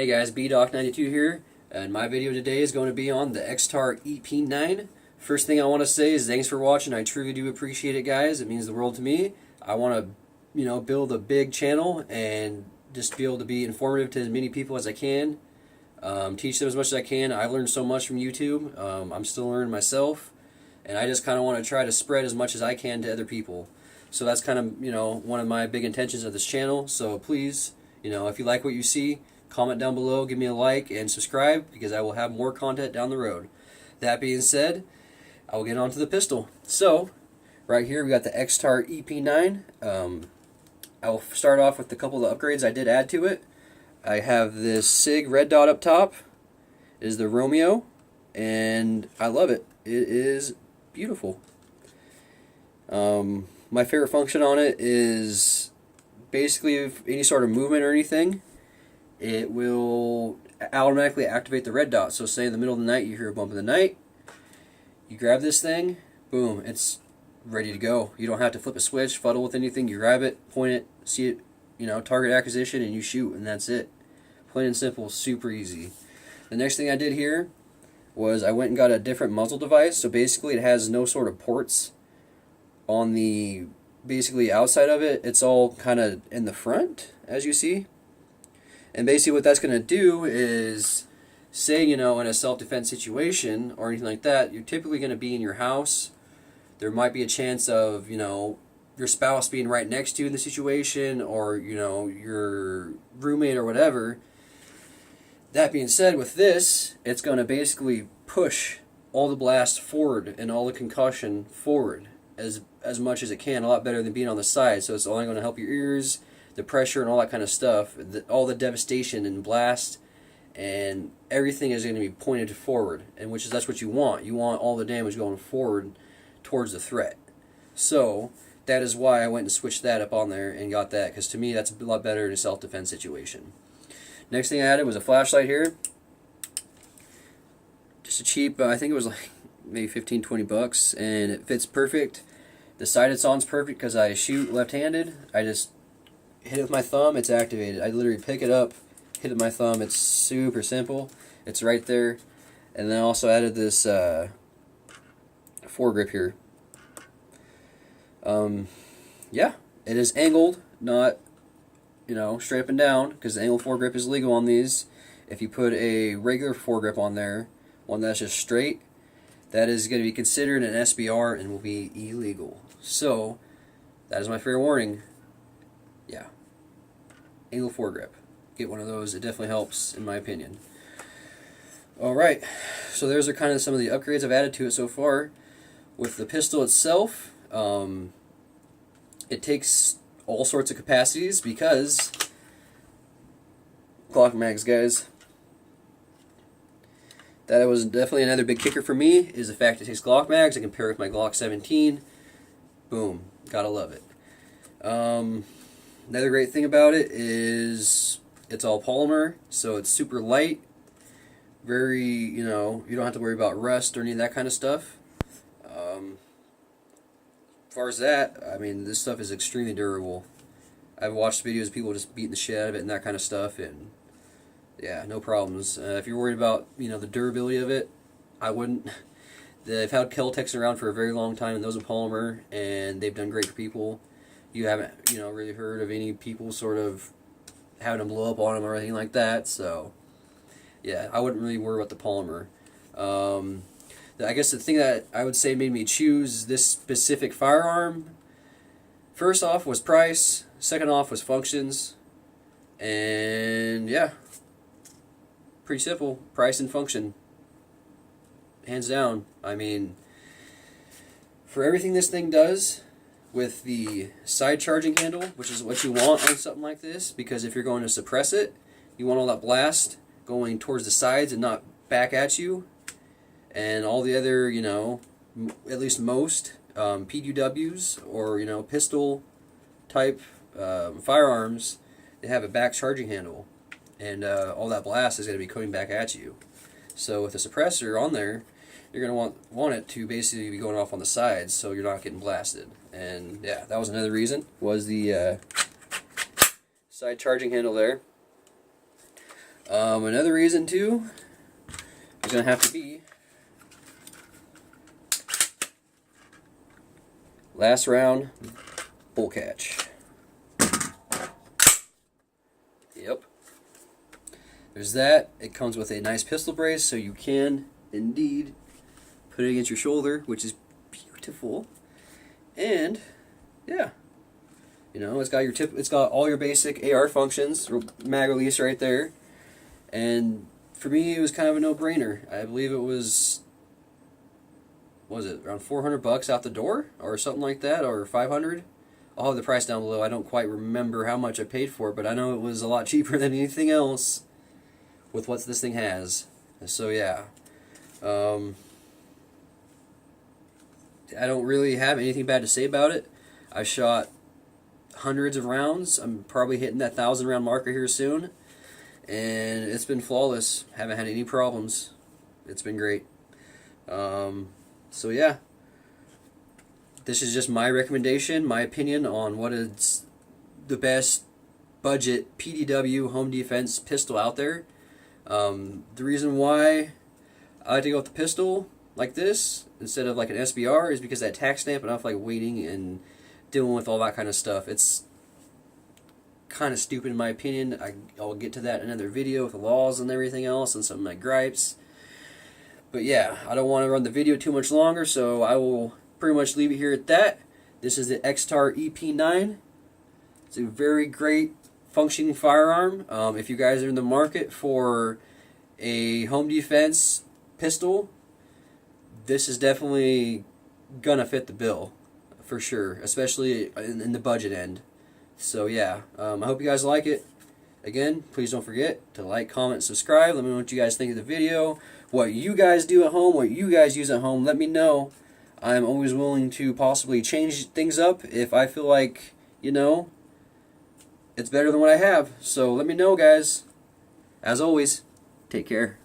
Hey guys, BDoc92 here, and my video today is going to be on the Extar EP9. First thing I want to say is thanks for watching. I truly do appreciate it, guys. It means the world to me. I want to, build a big channel and just be able to be informative to as many people as I can. Teach them as much as I can. I've learned so much from YouTube. I'm still learning myself, and I just kind of want to try to spread as much as I can to other people. So that's kind of, one of my big intentions of this channel. So please, if you like what you see, comment down below, give me a like, and subscribe, because I will have more content down the road. That being said, I will get on to the pistol. So, right here we got the Extar EP9. I will start off with a couple of upgrades I did add to it. I have this SIG red dot up top. It is the Romeo, and I love it. It is beautiful. My favorite function on it is basically if any sort of movement or anything, it will automatically activate the red dot. So say in the middle of the night you hear a bump in the night, you grab this thing, boom, it's ready to go. You don't have to flip a switch, fuddle with anything. You grab it, point it, see it, target acquisition, and you shoot, and that's it. Plain and simple, super easy. The next thing I did here was I went and got a different muzzle device. So basically it has no sort of ports on the basically outside of it. It's all kind of in the front, as you see. And basically what that's going to do is, say, in a self-defense situation or anything like that, you're typically going to be in your house. There might be a chance of, your spouse being right next to you in the situation, or, your roommate or whatever. That being said, with this, it's going to basically push all the blast forward and all the concussion forward as much as it can, a lot better than being on the side. So it's only going to help your ears, the pressure and all that kind of stuff, all the devastation and blast, and everything is going to be pointed forward, and that's what you want. You want all the damage going forward towards the threat. So that is why I went and switched that up on there and got that, because to me that's a lot better in a self-defense situation. Next thing I added was a flashlight here. Just a cheap, I think it was like maybe 15-20 bucks, and it fits perfect. The side it's on is perfect because I shoot left-handed. I just hit it with my thumb, it's activated. I literally pick it up, hit it with my thumb. It's super simple. It's right there. And then I also added this foregrip here. Yeah, it is angled, not straight up and down, because the angled foregrip is legal on these. If you put a regular foregrip on there, one that's just straight, that is going to be considered an SBR and will be illegal. So that is my fair warning. Yeah, angle foregrip. Get one of those. It definitely helps, in my opinion. Alright, so those are kind of some of the upgrades I've added to it so far. With the pistol itself, it takes all sorts of capacities, because Glock mags, guys. That was definitely another big kicker for me, is the fact it takes Glock mags. I compare it with my Glock 17. Boom. Gotta love it. Another great thing about it is it's all polymer, so it's super light. Very, you don't have to worry about rust or any of that kind of stuff. As far as that, I mean, this stuff is extremely durable. I've watched videos of people just beating the shit out of it and that kind of stuff, and yeah, no problems. If you're worried about, the durability of it, I wouldn't. They've had Kel-Tecs around for a very long time, and those are polymer, and they've done great for people. You haven't, really heard of any people sort of having them blow up on them or anything like that. So, yeah, I wouldn't really worry about the polymer. I guess the thing that I would say made me choose this specific firearm, first off was price, second off was functions, and yeah, pretty simple, price and function, hands down. I mean, for everything this thing does, with the side charging handle, which is what you want on something like this, because if you're going to suppress it, you want all that blast going towards the sides and not back at you. And all the other, at least most PDWs or, pistol type firearms, they have a back charging handle, and all that blast is going to be coming back at you. So with a suppressor on there, you're going to want it to basically be going off on the sides, so you're not getting blasted. And yeah, that was another reason, was the side charging handle there. Another reason too is going to have to be last round bull catch. Yep. There's that. It comes with a nice pistol brace, so you can indeed put it against your shoulder, which is beautiful. And yeah, you know, it's got your it's got all your basic AR functions, mag release right there. And for me, it was kind of a no-brainer. I believe it was it around $400 out the door or something like that, or 500. I'll have the price down below. I don't quite remember how much I paid for it, but I know it was a lot cheaper than anything else with what this thing has. So yeah, I don't really have anything bad to say about it. I shot hundreds of rounds. I'm probably hitting that 1,000-round marker here soon. And it's been flawless. Haven't had any problems. It's been great. So yeah, this is just my recommendation, my opinion on what is the best budget PDW home defense pistol out there. The reason why I like to go with the pistol like this instead of like an SBR is because that tack stamp, and I don't feel like waiting and dealing with all that kind of stuff. It's kind of stupid in my opinion. I'll get to that in another video with the laws and everything else and some of my gripes. But yeah, I don't want to run the video too much longer, so I will pretty much leave it here at that. This is the Extar EP9. It's a very great functioning firearm. If you guys are in the market for a home defense pistol, this is definitely gonna fit the bill for sure, especially in the budget end. So yeah, I hope you guys like it. Again, please don't forget to like, comment, subscribe. Let me know what you guys think of the video, what you guys do at home, what you guys use at home. Let me know. I'm always willing to possibly change things up if I feel like, you know, it's better than what I have. So let me know, guys. As always, take care.